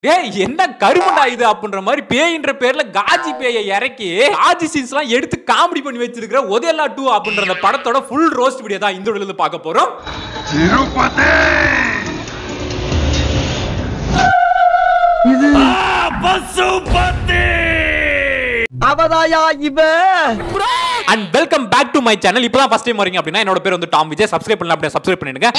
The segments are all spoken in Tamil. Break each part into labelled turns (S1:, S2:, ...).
S1: டேய் என்ன கருமடா இது அப்படின்ற மாதிரி பேயின்ற பேர்ல காஜி பேயை இறக்கி காஜி சீன்ஸ் எல்லாம் எடுத்து காமெடி பண்ணி வச்சிருக்கிற ஒதேலா 2 அப்படின்ற அந்த படத்தோட ஃபுல் ரோஸ்ட் வீடியோ தான் இந்த வீடியோல பார்க்க போறோம். திருப்பதி இது பசுபதி அவதாயா இவ and welcome back to my channel. இப்போதான் ஃபர்ஸ்ட் டைம் வரீங்க அப்படினா என்னோட பேர் வந்து டாம் விஜய். சப்ஸ்கிரைப் பண்ணல அப்படியே சப்ஸ்கிரைப் பண்ணிடுங்க.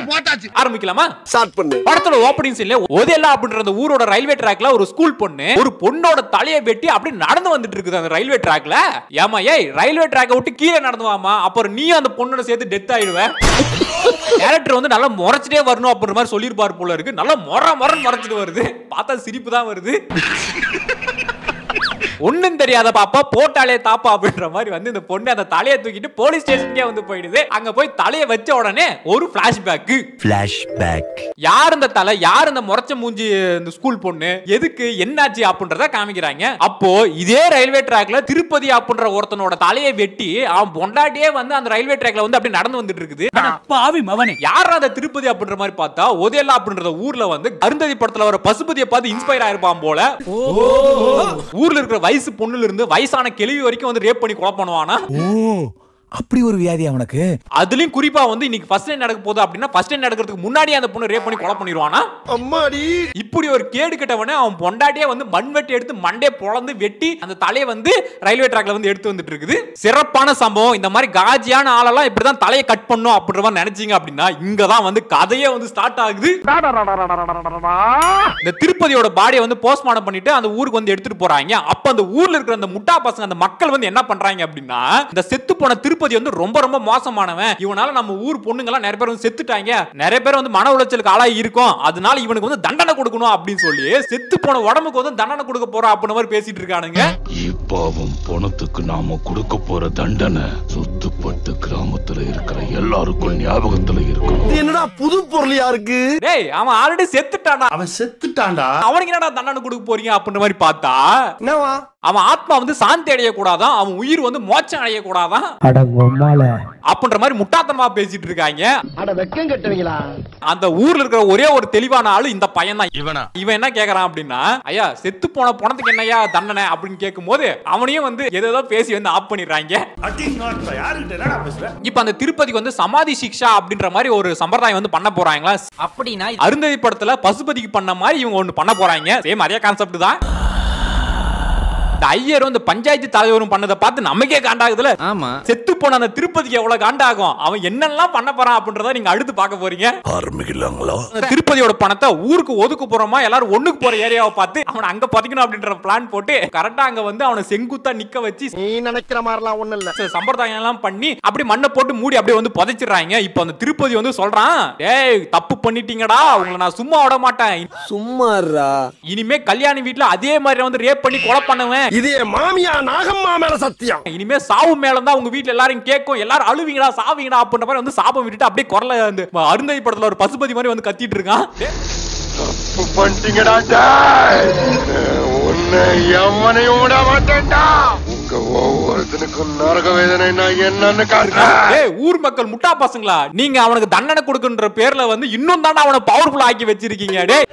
S1: போட்டாச்சு ஆரம்பிக்கலாமா? ஸ்டார்ட் பண்ணு. படத்தோட ஓபனிங் சீன்ல ஒதேலா அப்படின்ற அந்த ஊரோட ரயில்வே ட்ராக்ல ஒரு ஸ்கூல் பொண்ணு ஒரு பொண்ணோட தலையை வெட்டி அப்படியே நடந்து வந்துட்டு இருக்குது அந்த ரயில்வே ட்ராக்ல. ஏமா ஏய் ரயில்வே ட்ராக்கை விட்டு கீழே நடந்து வாமா, அப்புறம் நீ அந்த பொண்ணோட சேர்த்து டெத் ஆயிடுவே. கேரக்டர் வந்து நல்லா முறைச்சிட்டே வரணும் அப்படின்ற மாதிரி சொல்லியிருப்பார் போல இருக்கு. நல்லா மொரன்னு முறைச்சிட்டு வருது. பார்த்தா சிரிப்பு தான் வருது. ஒண்ணும் தெரியாத பாப்பா போட்டாலே தாப்பா அப்படின்ற மாதிரி வந்து இந்த பொண்ணு அந்த தலையை தூக்கிட்டு போலீஸ் ஸ்டேஷனுக்கே வந்து போயிடுது. அங்க போய் தலையை வச்ச உடனே ஒரு பிளாஷ்பேக். யார் இந்த தலை, யார் இந்த முறைச்ச மூஞ்சி இந்த ஸ்கூல் பொண்ணு, எதுக்கு என்னாச்சு அப்படின்றத காமிக்கிறாங்க. அப்போ இதே ரயில்வே ட்ராக்ல திருப்பதி அப்படின்ற ஒருத்தனோட தலையை வெட்டி அவன் பொண்டாட்டியே வந்து அந்த ரயில்வே ட்ராக்ல வந்து அப்படி நடந்து வந்துட்டு இருக்குது. பாவி மவனே, யார் அந்த திருப்பதி அப்படின்ற மாதிரி பார்த்தா ஒதேலா அப்படின்ற ஊர்ல வந்து அருந்ததி படத்துல வர பசுபதியை பார்த்து இன்ஸ்பயர் ஆயிருப்பான் போல. ஊர்ல இருக்கிற வயசு பொண்ணுல இருந்து வயசான கிழவி வரைக்கும் வந்து ரேப் பண்ணி கொலை பண்ணுவானா.
S2: அப்படி ஒரு வியாதி அவனுக்கு.
S1: அதுலயும் குறிப்பா வந்து இன்னைக்கு ஃபர்ஸ்ட் டைம் நடக்க போகுது அப்படின்னா ஃபர்ஸ்ட் டைம் நடக்கிறதுக்கு முன்னாடியே அந்த பொண்ணு ரேப் பண்ணி கொலை பண்ணிடுவானா. அம்மாடி, இப்படி ஒரு கேடு கட்டவனே அவன் பொண்டாட்டியே வந்து மண்வெட்டி எடுத்து மண்டே பொளந்து வெட்டி அந்த தலையை வந்து ரயில்வே ட்ராக்ல வந்து எடுத்து வந்துட்டு இருக்குது. சிறப்பான சம்பவம். இந்த மாதிரி காஜியான ஆளெல்லாம் இப்படிதான் தலையை கட் பண்ணும் அப்படின்ற மாதிரி நினைச்சீங்க அப்படின்னா இங்கதான் வந்து கதையே வந்து ஸ்டார்ட் ஆகுது. இந்த திருப்பதியோட பாடியை வந்து போஸ்ட்மார்ட்டம் பண்ணிட்டு அந்த ஊருக்கு வந்து எடுத்துட்டு போறாங்க. அப்ப அந்த ஊர்ல இருக்கிற அந்த முட்டா பசங்க அந்த மக்கள் வந்து என்ன பண்றாங்க அப்படின்னா, இந்த செத்து போன திருப்பதி வந்து ரொம்ப ரொம்ப மோசமானவன், இவனால நம்ம ஊர் பொண்ணுங்க எல்லாம் நிறைய பேர் வந்து செத்துட்டாங்க, நிறைய பேர் வந்து மன உளைச்சலுக்கு ஆளாகி இருக்கும், அதனால இவனுக்கு வந்து தண்டனை கொடுக்கணும் அப்படின்னு சொல்லி செத்து போன உடம்புக்கு வந்து தண்டனை கொடுக்க போறோம் அப்படின்ற மாதிரி பேசிட்டு இருக்கானுங்க.
S3: இப்பாவும் பணத்துக்கு நாம கொடுக்க போற தண்டனை சுத்துப்பட்டு கிராமத்துல இருக்கிற எல்லாருக்கும் ஞாபகத்துல இருக்கும்.
S2: என்னடா புது பொருளியா இருக்கு?
S1: டேய் அவன் ஆல்ரெடி செத்துட்டான்டா.
S2: அவன் செத்துட்டான்டா.
S1: அவனுக்கு என்னடா தண்டனை கொடுக்க போறீங்க அப்படின்ற மாதிரி பார்த்தா
S2: என்னவா
S1: அவன் ஆத்மா வந்து சாந்தி அடைய கூடாதான், அவன் உயிர் வந்து மோட்சம் அடைய கூடாதான் அப்படின்ற மாதிரி முட்டாத்தனமா பேசிட்டு இருக்காங்க.
S2: அட வெக்கம் கட்டுவீங்களா?
S1: அந்த ஊர்ல இருக்கிற ஒரே ஒரு தெளிவான ஆளு இந்த பையன் தான். இவன் என்ன கேக்குறான் அப்படின்னா, ஐயா செத்து போன பணத்துக்கு என்னையா தண்டனை அப்படின்னு கேட்கும் போது அவனையும் வந்து ஏதோ பேசி வந்து ஆப் பண்ணிடுறாங்க. இப்ப அந்த திருப்பதிக்கு வந்து சமாதி சிக்ஷா அப்படின்ற மாதிரி ஒரு சம்பிரதாயம் வந்து பண்ண போறாங்களா அப்படின்னா, அருந்ததி படத்துல பசுபதிக்கு பண்ண மாதிரி இவங்க ஒண்ணு பண்ண போறாங்க. சேம் அதே கான்செப்ட் தான். ஐயரும் இந்த பஞ்சாயத்து தலைவரும் பண்ணதை பார்த்து நமக்கே காண்டாகுதுல. ஆமா, செத்து போன அந்த திருப்பதிக்கு எவ்வளவு காண்டாகும், அவன் என்னெல்லாம் பண்ண போறான் அப்படின்றத நீங்க அடுத்து பார்க்க போறீங்க.
S3: ஆரம்பிக்கலாங்களா?
S1: திருப்பதியோட பணத்தை ஊருக்கு ஒதுக்கு போறோமா, எல்லாரும் ஒண்ணுக்கு போற ஏரியாவை பார்த்து அவன் அங்க பதிக்கணும் அப்படின்ற பிளான் போட்டு கரெக்டா அங்க வந்து அவனை செங்குத்தா நிக்க வச்சு
S2: நீ நினைக்கிற மாதிரிலாம் ஒண்ணு இல்ல
S1: சம்பிரதாயம் எல்லாம் பண்ணி அப்படி மண்ணை போட்டு மூடி அப்படியே வந்து புதைச்சிடுறாங்க. இப்ப அந்த திருப்பதி வந்து சொல்றான், ஏய் தப்பு பண்ணிட்டீங்கடா, உங்களை நான் சும்மா விட மாட்டேன்,
S2: சும்மாறா,
S1: இனிமே கல்யாணி வீட்டுல அதே மாதிரி வந்து ரேப் பண்ணி கொலை பண்ணுவேன்,
S2: இதே மாமியா நாகம்மா மேல சத்தியம்,
S1: இனிமே சாவு மேல தான் உங்க வீட்ல எல்லாரும் கேட்கும், எல்லாரும் அழுவீங்கடா சாவீங்கடா அப்படின்ற மாதிரி வந்து சாபம் விட்டுட்டு அப்படியே குரல வந்து அருந்ததி படத்துல ஒரு பசுபதி மாதிரி வந்து கத்திட்டு இருக்கான்.
S3: தப்பு பண்ணிட்டீங்கடா டேய், உன்னை எவனையும் விட மாட்டேன்டா, உங்க ஒவ்வொருத்தனுக்கும் நரக வேதனைனா என்னன்னு காட்டுறேன்.
S1: ஏய் ஊர் மக்கள் முட்டா பசங்களா, நீங்க அவனுக்கு தண்டனை கொடுக்குன்ற பேர்ல வந்து இன்னும் தானே அவனை பவர்ஃபுல் ஆக்கி வச்சிருக்கீங்க. டேய்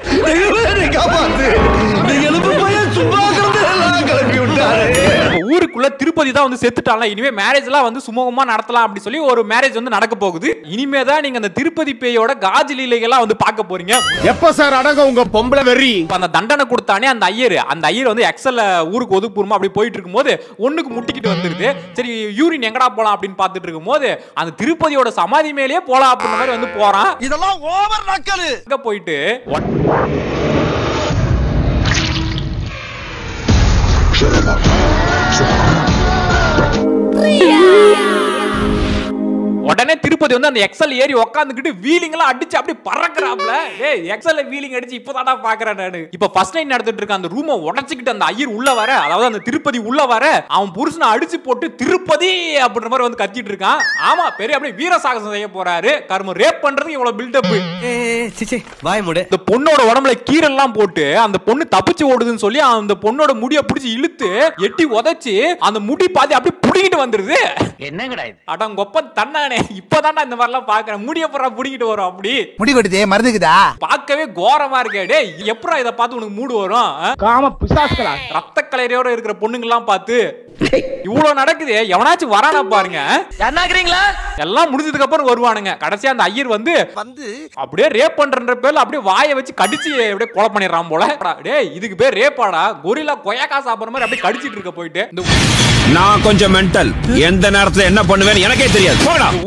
S1: ஊருக்குள்ள திருப்பதி தான் வந்து செத்துட்டால, இனிமே மேரேஜ் எல்லாம் வந்து சுமூகமா நடத்தலாம் அப்படி சொல்லி ஒரு மேரேஜ் வந்து நடக்க போகுது. இனிமே தான் நீங்க அந்த திருப்பதி பேயோட காஜி லீலைகள்லாம் வந்து பார்க்க போறீங்க.
S2: எப்ப சார் அடங்க உங்க பொம்பளை வெறி?
S1: அந்த தண்டனை கொடுத்தானே அந்த ஐயர் வந்து எக்ஸல்ல ஊருக்கு ஒதுக்குப்புறமா அப்படி போயிட்டு இருக்கும்போது ஒண்ணுக்கு முட்டிக்கிட்டு வந்துருது. சரி யூரின் எங்கடா போலாம் அப்படின்னு பார்த்துட்டு இருக்கும்போது அந்த திருப்பதியோட சமாதி மேலேயே போலாம் அப்படின்ற மாதிரி வந்து போறான்.
S2: இதெல்லாம் ஓவர் நக்கலு.
S1: அங்க போயிட்டு உடனே திருப்பதி வந்து அந்த எக்ஸல் ஏறி உட்காந்துக்கிட்டு வீலிங் எல்லாம் அடிச்சு அப்படி பறக்குறாப்ல. ஏய் எக்ஸல்ல வீலிங் அடிச்சு இப்பதாடா பாக்குறேன் நானு. இப்ப ஃபர்ஸ்ட் நைட் நடந்துட்டு இருக்க அந்த ரூமை உடைச்சிக்கிட்டு அந்த ஐயர் உள்ள வர, அதாவது அந்த திருப்பதி உள்ள வர அவன் புருஷனை அடிச்சு போட்டு திருப்பதி அப்படின்ற மாதிரி வந்து கத்திட்டு இருக்கான். ஆமா பெரிய அப்படியே வீர சாகசம் செய்ய போறாரு. கர்ம ரேப் பண்றதுக்கு இவ்வளவு பில்டப்.
S2: வாய் மூடு.
S1: இந்த பொண்ணோட உடம்புல கீரல் எல்லாம் போட்டு அந்த பொண்ணு தப்பிச்சு ஓடுதுன்னு சொல்லி அந்த பொண்ணோட முடிய பிடிச்சி இழுத்து எட்டி உதைச்சு அந்த முடி பாதி அப்படியே புடிங்கிட்டு வந்துருது.
S4: என்னங்கடா இது?
S1: அடங்கொப்ப தன்னானே இப்பதான் இப்பதான்டா இந்த மாதிரி எல்லாம் பாக்குறேன். முடிய போறா புடிங்கிட்டு வரும் அப்படி
S4: முடி கொட்டுதே மருந்துக்குதா
S1: பார்க்கவே கோரமா இருக்கே. டேய் எப்பறா இத பார்த்து உனக்கு மூடு வரும்?
S2: காம பிசாசுகளா
S1: ரத்த கலரியோட இருக்கிற பொண்ணுங்க எல்லாம் பார்த்து இவ்வளவு நடக்குது. எவனாச்சும் வரானா பாருங்க. எல்லாம் முடிஞ்சதுக்கு அப்புறம் வருவானுங்க. கடைசியா அந்த ஐயர் வந்து அப்படியே ரேப் பண்றன்ற பேர்ல அப்படியே வாயை வச்சு கடிச்சு அப்படியே கொலை பண்ணிடுறான் போல. டேய் இதுக்கு பேர் ரேப்பாடா? கொரில்லா கொய்யாக்கா சாப்பிடுற மாதிரி அப்படியே கடிச்சிட்டு இருக்க போயிட்டு.
S5: நான் கொஞ்சம் மென்டல். எந்த நேரத்துல என்ன பண்ணுவேன்னு எனக்கே தெரியாது.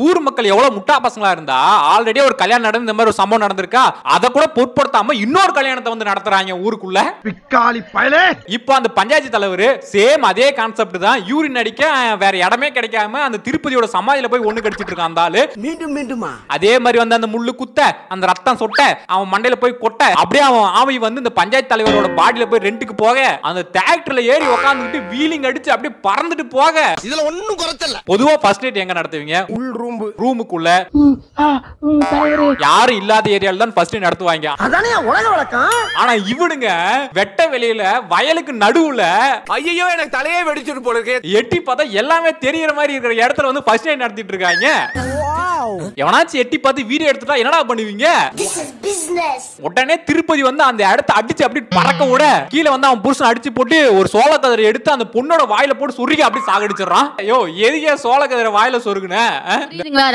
S1: ஊர் மக்கள் எவ்வளவு முட்டா பசங்களா இருந்தா ஆல்ரெடி ஒரு கல்யாணம் நடந்து இந்த மாதிரி ஒரு சம்பவம் நடந்திருக்கா, அத கூட பொருட்படுத்தாம இன்னொரு கல்யாணத்தை வந்து நடத்துறாங்க ஊருக்குள்ள.
S2: பிக்காளி பயலே.
S1: இப்போ அந்த பஞ்சாயத்து தலைவர் சேம் அதே கான்செப்ட் தான். யூரின் அடிக்க வேற இடமே கிடைக்காம அந்த திருப்பதியோட சமாதியில போய் ஒண்ணு கடிச்சிட்டு இருக்கான் அந்த ஆளு.
S2: மீண்டுமா
S1: அதே மாதிரி வந்து அந்த முள்ளு குத்த, அந்த ரத்தம் சொட்ட, அவன் மண்டையில போய் கொட்ட, அப்படியே அவன் ஆவி வந்து இந்த பஞ்சாயத்து தலைவரோட பாடியில போய் ரெண்டுக்கு போக, அந்த டிராக்டர்ல ஏறி உட்கார்ந்துட்டு வீலிங் அடிச்சு அப்படியே பறந்துட்டு போக.
S2: இதுல ஒண்ணும் குறைச்சல.
S1: பொதுவா ஃபர்ஸ்ட் நைட் எங்க நடத்துவீங்க?
S2: உள்
S1: ரூமுக்குள்ள யாரும் இல்லாத ஏரியால தான் ஃபர்ஸ்ட் நைட் நடத்துவாங்க.
S2: அதானே உலக வழக்கம்.
S1: ஆனா இவனுங்க வெட்ட வெளியில வயலுக்கு நடுவுல
S2: ஐயோ எனக்கு தலையே வெடிச்சிட்டு போல இருக்கு.
S1: எட்டி பார்த்தா எல்லாமே தெரியற மாதிரி இருக்கிற இடத்துல வந்து ஃபர்ஸ்ட் நைட் நடத்திட்டு இருக்காங்க. எவனாச்சும் எட்டி பார்த்து வீடியோ எடுத்துட்டா என்னடா பண்ணுவீங்க? உடனே திருப்பதி வந்து அந்த இடத்தை அடிச்சு அப்படி பறக்க விட கீழே வந்து அவன் புருஷன் அடிச்சு போட்டு ஒரு சோள கதிரை எடுத்து அந்த பொண்ணோட வாயில போட்டு சுருகி அப்படி சாகடிச்சிடறான். ஐயோ எதுக்கே சோள கதிரை வாயில சொருகுன?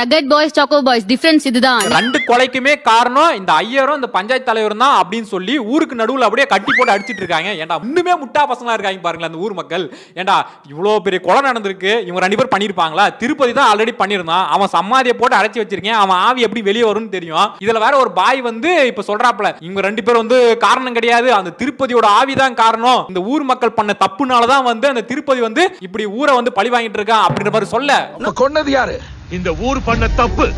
S6: Rugged boys choco boys difference இதுதான்.
S1: ரெண்டு கொலைக்குமே காரணம் இந்த ஐயரும் இந்த பஞ்சாயத்து தலைவரும் தான் அப்படின்னு சொல்லி ஊருக்கு நடுவுல அப்படியே கட்டி போட்டு அடிச்சிட்டு இருக்காங்க. ஏன்டா இன்னுமே முட்டா பசங்களா இருக்காங்க பாருங்களேன் அந்த ஊர் மக்கள். ஏன்டா இவ்வளவு பெரிய கொலை நடந்திருக்கு, இவங்க ரெண்டு பேர் பண்ணிருப்பாங்களா? திருப்பதி தான் ஆல்ரெடி பண்ணிருந்தான். அவன் சமாதியை போட்டு அடைச்சி வச்சிருக்கேன், அவன் ஆவி எப்படி வெளியே வரும்னு தெரியும். இதுல வேற ஒரு பாய் வந்து இப்ப சொல்றாப்ல இவங்க ரெண்டு பேரும் வந்து காரணம் கிடையாது, அந்த திருப்பதியோட ஆவி தான் காரணம், இந்த ஊர் மக்கள் பண்ண தப்புனாலதான் வந்து அந்த திருப்பதி வந்து இப்படி ஊரை வந்து பழி வாங்கிட்டு இருக்கான் அப்படின்ற மாதிரி சொல்ல.
S2: கொன்னது யாரு?
S3: இந்த ஊர் பண்ண தப்பு.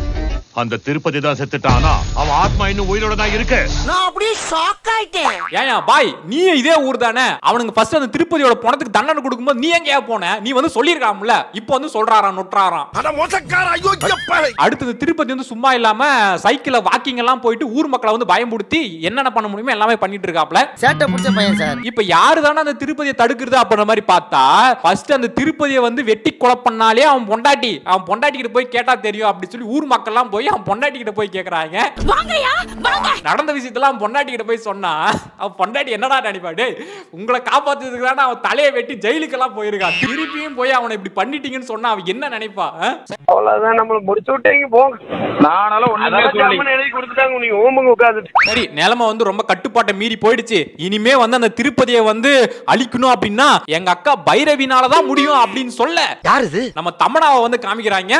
S3: அந்த திருப்பதி தான் செத்துட்டானா, அவன் ஆத்மா இன்னும் உயிரோட தான் இருக்கு.
S2: நான் அப்படியே ஷாக் ஆயிட்டேன்.
S1: ஏயா பாய் நீ இதே ஊர் தானே? அவனுக்கு ஃபர்ஸ்ட் அந்த திருப்பதியோட பணத்துக்கு தண்டனை கொடுக்கும்போது நீ எங்கயா போன? நீ வந்து சொல்லிருக்காம்ல, இப்போ வந்து சொல்றாராம் நொட்றாராம்.
S2: அட மோசக்கார அயோக்கிய பாலை.
S1: அடுத்து திருப்பதி வந்து சும்மா இல்லாம சைக்கிள்ல வாக்கிங் எல்லாம் போயிட்டு ஊர் மக்களை வந்து பயமுடுத்தி என்னென்ன பண்ண முடியுமோ எல்லாமே பண்ணிட்டு இருக்காப்ல.
S4: சேட்டை பிடிச்ச பையன் சார்.
S1: இப்ப யாரு தானே அந்த திருப்பதியை தடுக்கிறது அப்படின்ற மாதிரி பார்த்தா ஃபர்ஸ்ட் அந்த திருப்பதியை வந்து வெட்டி கொலை பண்ணாலே அவன் பொண்டாட்டி கிட்ட போய் கேட்டா தெரியும் அப்படி சொல்லி ஊர் மக்கள் எல்லாம் போய் அவன் பொண்டாட்டி கிட்ட போய் கேக்குறாங்க. நடந்த விஷயத்தெல்லாம் பொண்டாட்டி கிட்ட போய் சொன்னா அவன் பொண்டாட்டி என்னடா நினைப்பாடு, உங்களை காப்பாத்துறதுக்கு தானே அவன் தலையை வெட்டி ஜெயிலுக்கு எல்லாம் போயிருக்கான், திருப்பியும் போய் அவனை இப்படி பண்ணிட்டீங்கன்னு சொன்னா அவன் என்ன நினைப்பா?
S7: அவ்வளவுதான் நம்மள முடிச்சு விட்டீங்க போங்க. நானால ஒண்ணுமே சொல்லி எழுதி கொடுத்துட்டாங்க, நீங்க ஓம்புங்க உட்கார்ந்துட்டு.
S1: சரி நிலைமை வந்து ரொம்ப கட்டுப்பாட்டை மீறி போயிடுச்சு. இனிமே வந்து அந்த திருப்பதியை வந்து அழிக்கணும் அப்படின்னா எங்க அக்கா பைரவினாலதான் முடியும் அப்படின்னு சொல்ல
S2: யாரு இது?
S1: நம்ம தமனாவை வந்து காமிக்கிறாங்க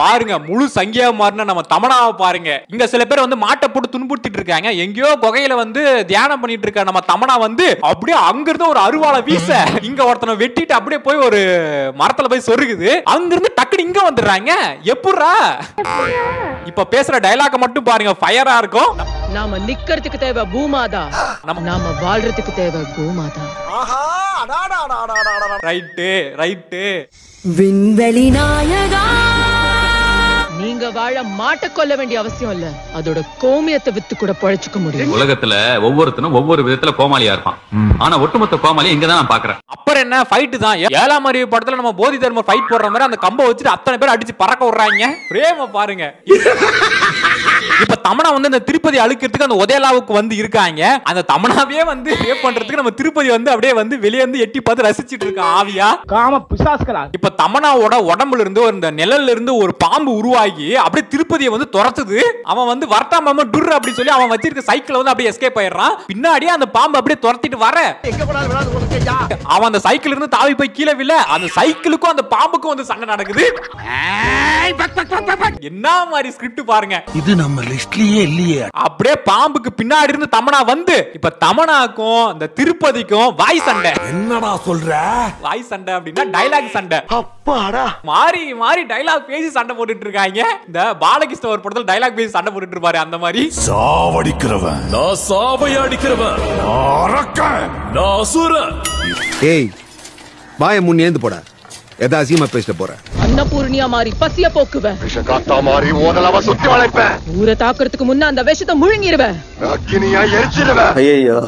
S1: பாருங்க. முழு சங்கியா மாறின நம்ம தமனாவை பாருங்க. இங்க சில பேர் வந்து மாட்டை போட்டு துன்புறுத்திட்டு இருக்காங்க. எங்கேயோ குகையில வந்து தியானம் பண்ணிட்டு இருக்க நம்ம தமனா வந்து அப்படியே அங்கிருந்து ஒரு அருவாளை வீச இங்க ஒருத்தனை வெட்டிட்டு அப்படியே போய் ஒரு மரத்துல போய் சொருகுது. அங்கிருந்து டக்குனு இங்க வந்துடுறாங்க. எப்படிரா? இப்ப பேசுற டயலாக மட்டும் பாருங்க, ஃபயரா இருக்கும்.
S8: நாம நிக்கிறதுக்கு தேவை பூமாதா, நாம வாழ்றதுக்கு தேவை கோமாதா.
S2: ஆஹா அடாடா.
S1: ரைட்டு.
S8: விண்வெளி நாயகா, நீங்க வாழ மாட்ட கொல்ல வேண்டிய அவசியம் இல்ல, அதோட கோமியத்தை வித்து கூட பழச்சுக்க முடியும்.
S9: உலகத்துல ஒவ்வொருத்தனும் ஒவ்வொரு விதத்துல கோமாளியா இருப்பான். ஆனா ஒட்டுமொத்த கோமாளி இங்கதான் நான் பாக்குறேன்.
S1: அப்புறம் என்ன ஃபைட் தான். 7ஆம் அறிவு படத்துல நம்ம போதி தர்மர் ஃபைட் போடுற மாதிரி அந்த கம்பை வச்சுட்டு அத்தனை பேர் அடிச்சு பறக்க விடுறாங்க. பிரேம பாருங்க. இப்ப தமனா வந்து இந்த திருப்பதி அழுக்கிறதுக்கு அந்த உதயலாவுக்கு வந்து இருக்காங்க. அந்த தமனாவே வந்து ரேப் பண்றதுக்கு நம்ம திருப்பதி வந்து அப்படியே வந்து வெளியே வந்து எட்டி பார்த்து ரசிச்சிட்டு இருக்கான் ஆவியா.
S2: காம பிசாசுகளா.
S1: இப்ப தமனாவோட உடம்புல இருந்து இந்த நிழல்ல இருந்து ஒரு பாம்பு உருவாகி அப்படியே திருப்பதியை வந்து துரத்துது. அவன் வந்து வரட்டாம டுர் அப்படி சொல்லி அவன் வச்சிருக்க சைக்கிள் வந்து அப்படியே எஸ்கேப் ஆயிடுறான். பின்னாடியே அந்த பாம்பு அப்படியே துரத்திட்டு வர அவன் அந்த சைக்கிள் இருந்து தாவி போய் கீழே விழ அந்த சைக்கிளுக்கும் அந்த பாம்புக்கும் வந்து சண்டை நடக்குது. என்ன மாதிரி ஸ்கிரிப்ட் பாருங்க.
S5: இது நம்ம லிஸ்ட்லயே இல்லையே.
S1: அப்படியே பாம்புக்கு பின்னாடி இருந்து தமனா வந்து இப்ப தமனாக்கும் இந்த திருப்பதிக்கும் வாய் சண்டை.
S2: என்னடா சொல்ற?
S1: வாய் சண்டை அப்படின்னா டயலாக் சண்டை.
S2: அப்பாடா.
S1: மாறி டயலாக் பேசி சண்டை போட்டுட்டு இருக்காங்க. இந்த பாலகிருஷ்ண ஒரு படத்துல டயலாக் பேசி சண்டை போட்டுட்டு இருப்பாரு அந்த மாதிரி.
S3: சாவடிக்கிறவன் நான், சாவை அடிக்கிறவன் நான், அசுரன்.
S10: ஏய் வாயை முன் ஏந்து போட, எதா அசியமா பேசிட்டு போற.
S8: அன்னபூர்ணியா மாறி பசிய போக்குவேன்,
S3: விஷகாத்தா மாறி ஓதலவ சுத்தி வளைப்பேன்,
S8: ஊரை தாக்குறதுக்கு முன்ன அந்த விஷத்தை முழுங்கிடுவேன்,
S3: அக்கினியா எரிச்சிடுவேன்.
S11: ஐயோ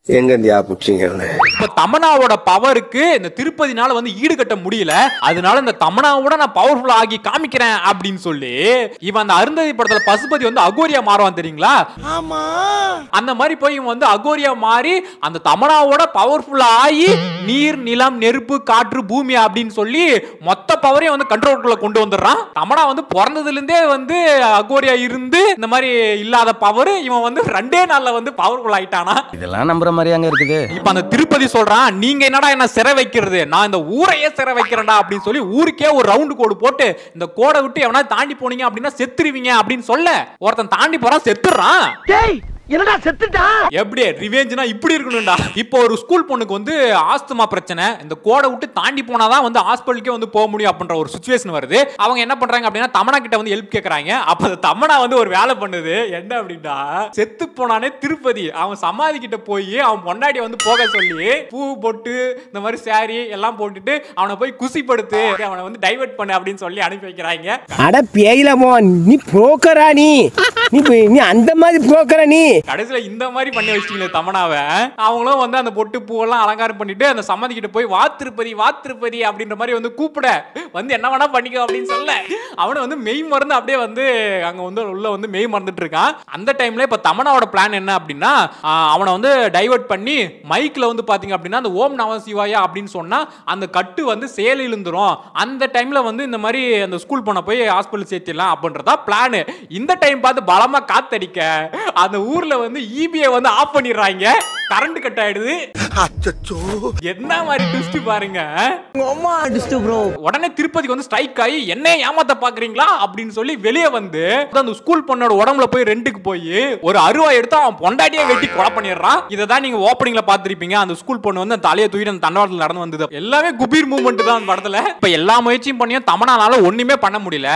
S2: எங்கந்தியா புடிச்சீங்க
S1: இப்ப தமனாவோட பவருக்கு இந்த திருப்பதினால வந்து ஈடுகட்ட முடியல, அதனால இந்த தமனாவோட நான் பவர்ஃபுல் ஆகி காமிக்கிறேன் அப்படின்னு சொல்லி இவன் அந்த அருந்ததி படத்துல பசுபதி வந்து அகோரியா மாறுவான் தெரியுங்களா? ஆமா, அந்த மாதிரி போய் இவன் வந்து அகோரியா மாறி அந்த தமனாவோட பவர்ஃபுல் ஆகி நீர் நிலம் நெருப்பு காற்று பூமி அப்படின்னு சொல்லி மொத்த பவரையும் வந்து கண்ட்ரோல்குள்ள கொண்டு வந்துடுறான். தமனா வந்து பிறந்ததுல இருந்தே வந்து அகோரியா இருந்து இந்த மாதிரி இல்லாத பவர் இவன் வந்து 2 நாள்ல வந்து பவர்ஃபுல் ஆயிட்டானா.
S11: இதெல்லாம் நம்புற மாதிரி அங்க இருக்குது.
S1: இப்ப அந்த திருப்பதி சொல்றான், நீங்க என்னடா என்ன சிறை வைக்கிறது, நான் இந்த ஊரையே சிறை வைக்கிறேன்டா அப்படின்னு சொல்லி ஊருக்கே ஒரு ரவுண்ட் கோடு போட்டு இந்த கோடை விட்டு எவனா தாண்டி போனீங்க அப்படின்னா செத்துருவீங்க அப்படின்னு சொல்ல ஒருத்தன் தாண்டி போறான், செத்துறான்.
S2: என்னடா செத்துட்டா?
S1: எப்படி ரிவெஞ்ச்னா இப்படி இருக்கணும்டா. இப்போ ஒரு ஸ்கூல் பொண்ணுக்கு வந்து ஆஸ்துமா பிரச்சனை, இந்த கோடை விட்டு தாண்டி போனாதான் வந்து ஹாஸ்பிட்டலுக்கே வந்து போக முடியும் அப்படின்ற ஒரு சிச்சுவேஷன் வருது. அவங்க என்ன பண்றாங்க அப்படின்னா தமனா கிட்ட வந்து ஹெல்ப் கேக்குறாங்க. அப்ப தமனா வந்து ஒரு வேலை பண்ணுது. என்ன அப்படின்னா, செத்து போனானே திருப்பதி அவன் சமாதி கிட்ட போய் அவன் பொண்டாட்டியை வந்து போக சொல்லி பூ போட்டு இந்த மாதிரி சாரி எல்லாம் போட்டுட்டு அவனை போய் குசிப்படுத்து, அவனை வந்து டைவர்ட் பண்ணு அப்படின்னு சொல்லி அனுப்பி வைக்கிறாங்க.
S12: அட பேயிலமோ, நீ புரோக்கரா? நீ அந்த மாதிரி புரோக்கரா? நீ
S1: கடைசியில இந்த மாதிரி பண்ணி வச்சிட்டீங்களே தமனாவை. அவங்களும் வந்து அந்த பொட்டு பூவெல்லாம் அலங்காரம் பண்ணிட்டு அந்த சம்மதி கிட்ட போய் வா திருப்பதி அப்படின்ற மாதிரி வந்து கூப்பிட வந்து என்ன வேணா பண்ணிக்கோ அப்படின்னு சொல்ல அவனை வந்து மெய் மறந்து அப்படியே வந்து அங்க வந்து உள்ள வந்து மெய் மறந்துட்டு இருக்கான். அந்த டைம்ல இப்ப தமனாவோட பிளான் என்ன அப்படின்னா, அவனை வந்து டைவர்ட் பண்ணி மைக்ல வந்து பாத்தீங்க அப்படின்னா அந்த ஓம் நம சிவாயா அப்படின்னு சொன்னா அந்த கட்டு வந்து செயல் இழுந்துரும். அந்த டைம்ல வந்து இந்த மாதிரி அந்த ஸ்கூல் போன போய் ஹாஸ்பிட்டல் சேர்த்திடலாம் அப்படின்றதா பிளான். இந்த டைம் பார்த்து பலமா காத்தடிக்க அந்த ஊர்ல வந்து ஈபியை வந்து ஆஃப் பண்ணிடுறாங்க, கரண்ட் கட் ஆயிடுது. அச்சச்சோ, என்ன மாதிரி ட்விஸ்ட் பாருங்க.
S12: அம்மா ட்விஸ்ட் ப்ரோ.
S1: உடனே திருப்பதிக்கு வந்து ஸ்ட்ரைக் ஆகி என்ன ஏமாத்த பாக்குறீங்களா அப்படின்னு சொல்லி வெளியே வந்து அந்த ஸ்கூல் பொண்ணோட உடம்புல போய் ரெண்டுக்கு போய் ஒரு அருவாய் எடுத்து அவன் பொண்டாட்டியே வெட்டி கொலை பண்ணிடுறான். இதை தான் நீங்க ஓப்பனிங்ல பாத்திருப்பீங்க. அந்த ஸ்கூல் பொண்ணு வந்து தலையை தூக்கிட்டு அந்த தண்டவாளத்துல நடந்து வந்தது. எல்லாமே குபீர் மூவ்மெண்ட் தான் படத்துல. இப்ப எல்லா முயற்சியும் பண்ணியும் தமனால ஒண்ணுமே பண்ண முடியல.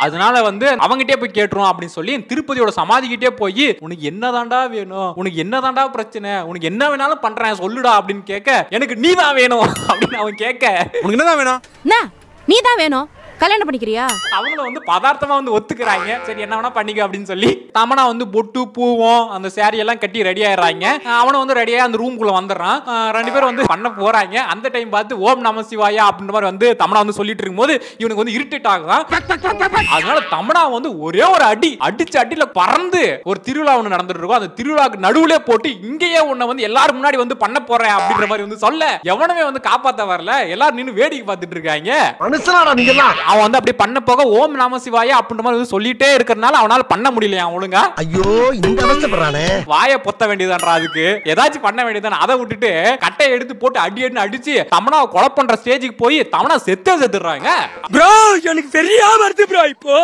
S1: அதனால வந்து அவங்கிட்டே போய் கேட்டுரும் அப்படின்னு சொல்லி திருப்பதியோட சமாதி கிட்டே போய் உனக்கு என்னதாண்டா வேணும், உனக்கு என்னதாண்டா பிரச்சனை, உனக்கு என்ன வேணாலும் பண்றேன் சொல்லுடா அப்படின்னு கேட்க, எனக்கு நீதான் வேணும் அப்படின்னு அவன் கேட்க,
S13: உனக்கு என்னதான் வேணும்?
S14: நீதான் வேணும், கல்யாணம் பண்ணிக்கிறியா?
S1: அவங்கள வந்து பதார்த்தமா வந்து ஒத்துக்கிறாங்க. சரி என்ன வேணா பண்ணிக்க அப்படின்னு சொல்லி தமனா வந்து பொட்டு பூவும் அந்த சாரி எல்லாம் கட்டி ரெடி ஆயிடுறாங்க. அவனை வந்து ரெடியா அந்த ரூம்குள்ள வந்துடுறான். 2 பேரும் வந்து பண்ண போறாங்க. அந்த டைம் பார்த்து ஓம் நம சிவாயா அப்படின்ற மாதிரி வந்து தமனா வந்து சொல்லிட்டு இருக்கும்போது இவனுக்கு வந்து இரிட்டேட் ஆகுதான். அதனால தமனா வந்து ஒரே ஒரு அடிச்ச அடியில பறந்து ஒரு திருவிழா ஒண்ணு நடந்துட்டு இருக்கும். அந்த திருவிழாக்கு நடுவுல போட்டு இங்கேயே உன்னை வந்து எல்லாரும் முன்னாடி வந்து பண்ண போறேன் அப்படின்ற மாதிரி வந்து சொல்ல எவனுமே வந்து காப்பாத்த வரல. எல்லாரும் நின்னு வேடிக்கை பார்த்துட்டு இருக்காங்க. அவன் வந்து அப்படி பண்ண போக ஓம் நம சிவாயா அப்படின்ற மாதிரி வந்து சொல்லிட்டே இருக்கறனால அவனால பண்ண முடியலையா ஒழுங்கா.
S2: ஐயோ, இந்த அவஸ்தைப்படுறானே.
S1: வாயை பொத்த வேண்டியதான்றா, அதுக்கு ஏதாச்சும் பண்ண வேண்டியதானே. அதை விட்டுட்டு கட்டையை எடுத்து போட்டு அடின்னு அடிச்சு தமனாவை கொலை பண்ற ஸ்டேஜுக்கு போய் தமனா செத்துறாங்க.
S2: ப்ரோ எனக்கு தெரியாம வருது ப்ரோ. இப்போ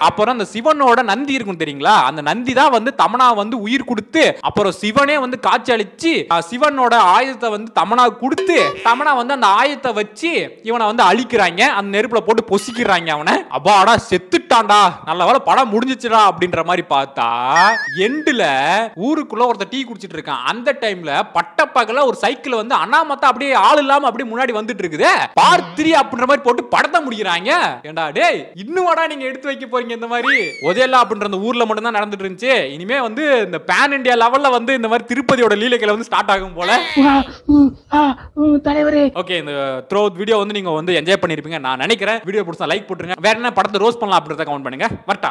S1: அப்புறம் அந்த சிவனோட நந்தி இருக்கும் தெரியுங்களா, அந்த நந்தி தான் வந்து தமனா வந்து உயிர் கொடுத்து அப்புறம் சிவனே வந்து காட்சி அளிச்சு சிவனோட ஆயுதத்தை வந்து தமனா கொடுத்து தமனா வந்து அந்த ஆயுதத்தை வச்சு இவனை வந்து அழிக்கிறாங்க. அந்த நெருப்புல போட்டு பொசிக்கிறாங்க அவனை. அப்பாடா செத்துட்டான்டா, நல்ல வேளை படம் முடிஞ்சிச்சுடா அப்படின்ற மாதிரி பார்த்தா எண்டுல ஊருக்குள்ள ஒருத்த டீ குடிச்சிட்டு இருக்கான். அந்த டைம்ல பட்டப்பகல ஒரு சைக்கிள் வந்து அனாமத்தா அப்படியே ஆள் இல்லாம அப்படியே முன்னாடி வந்துட்டு இருக்குது. பார்ட் 3 அப்படின்ற மாதிரி போட்டு படத்தை முடிக்கிறாங்க. ஏண்டா டேய், இன்னும் வாடா நீங்க எடுத்து வைக்க போறீங்க இந்த மாதிரி? ஒதேலா அப்படின்ற அந்த ஊர்ல மட்டும் தான் நடந்துட்டு இருந்துச்சு. இனிமே வந்து இந்த பேன் இந்தியா லெவல்ல வந்து இந்த மாதிரி திருப்பதியோட லீலைகளை வந்து ஸ்டார்ட் ஆகும் போல.
S12: தலைவரே,
S1: ஓகே, இந்த த்ரோ வீடியோ வந்து நீங்க வந்து என்ஜாய் பண்ணிருப்பீங்க நான் நினைக்கிறேன். வீடியோ பிடிச்சா லைக் போட்டுருங்க. வேற என்ன படத்தை ரோஸ்ட் பண்ணலாம் அப்படின்றத கமெண்ட் பண்ணுங்க. வரட்டா.